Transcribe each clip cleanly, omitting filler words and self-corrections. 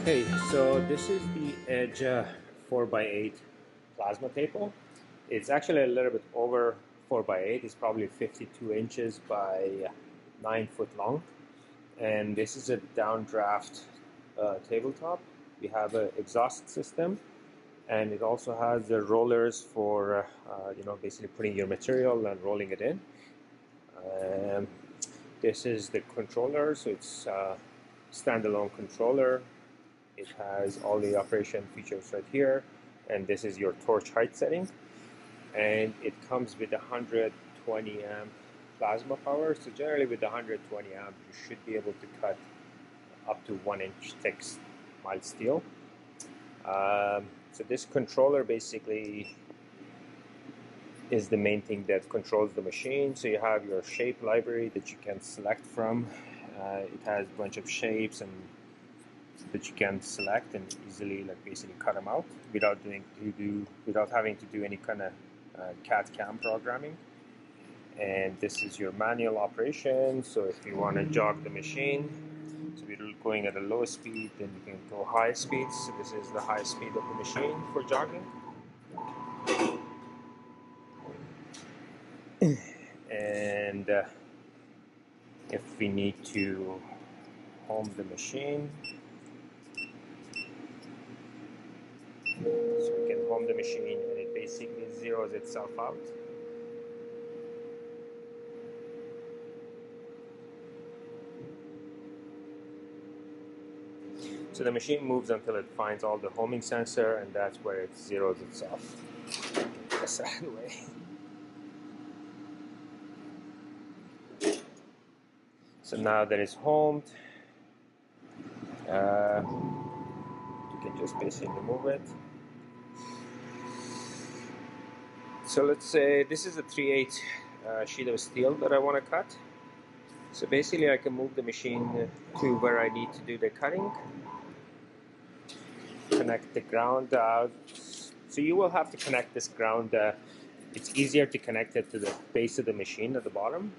Okay, so this is the EDGE 4x8 plasma table. It's actually a little bit over 4x8. It's probably 52 inches by 9 foot long. And this is a downdraft tabletop. We have an exhaust system, and it also has the rollers for basically putting your material and rolling it in. This is the controller, so it's a standalone controller. It has all the operation features right here, and this is your torch height setting, and it comes with 120 amp plasma power. So generally with 120 amp you should be able to cut up to 1 inch thick mild steel. So this controller basically is the main thing that controls the machine. So you have your shape library that you can select from. It has a bunch of shapes and that you can select and easily basically cut them out without having to do any kind of CAD/CAM programming. And this is your manual operation. So if you want to jog the machine, so we're going at a low speed, then you can go high speeds. So this is the high speed of the machine for jogging. And if we need to home the machine, so we can home the machine and it basically zeroes itself out. So the machine moves until it finds all the homing sensor, and that's where it zeroes itself. Get this out of the way. So now that it's homed, you can just basically move it. So let's say this is a 3/8 sheet of steel that I want to cut. So basically I can move the machine to where I need to do the cutting. Connect the ground out. So you will have to connect this ground. It's easier to connect it to the base of the machine at the bottom,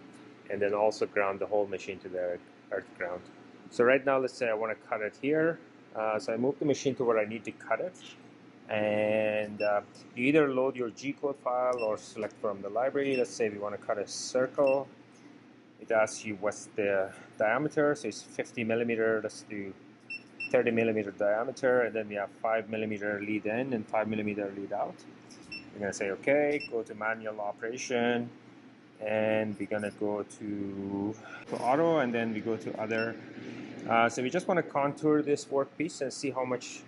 and then also ground the whole machine to the earth ground. So right now, let's say I want to cut it here. So I move the machine to where I need to cut it. And you either load your Gcode file or select from the library. Let's say we want to cut a circle. It asks you what's the diameter. So it's 50 millimeter. Let's do 30 millimeter diameter. And then we have 5 millimeter lead in and 5 millimeter lead out. We're going to say, okay, go to manual operation. And we're going to go to auto, and then we go to other. So we just want to contour this workpiece and see how much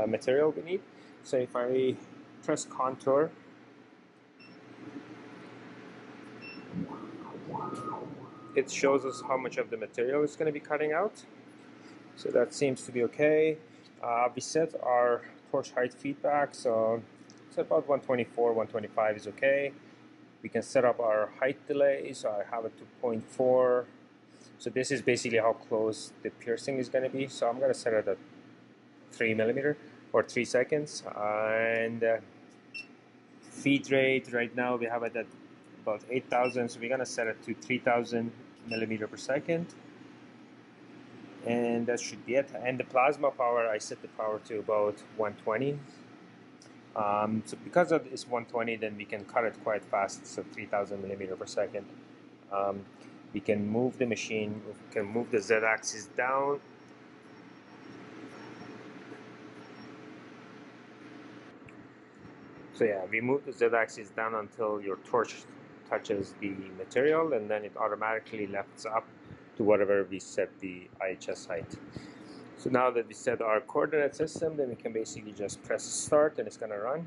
material we need. So if I press contour, it shows us how much of the material is going to be cutting out. So that seems to be okay. We set our torch height feedback, so it's about 124, 125 is okay. We can set up our height delay, so I have it to 0.4. So this is basically how close the piercing is going to be. So I'm going to set it at 3 millimeter or 3 seconds. And feed rate, right now we have it at about 8,000. So we're going to set it to 3,000 millimeter per second. And that should be it. And the plasma power, I set the power to about 120. So because of this 120, then we can cut it quite fast, so 3,000 millimeter per second. We can move the machine, we can move the Z-axis down. So yeah, we move the Z-axis down until your torch touches the material, and then it automatically lifts up to whatever we set the IHS height. So now that we set our coordinate system, then we can basically just press start and it's going to run.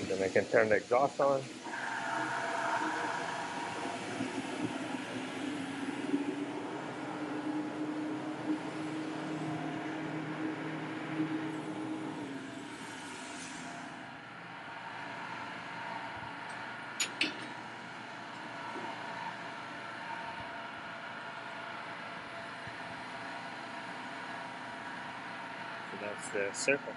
Then I can turn the exhaust on. So that's the circle.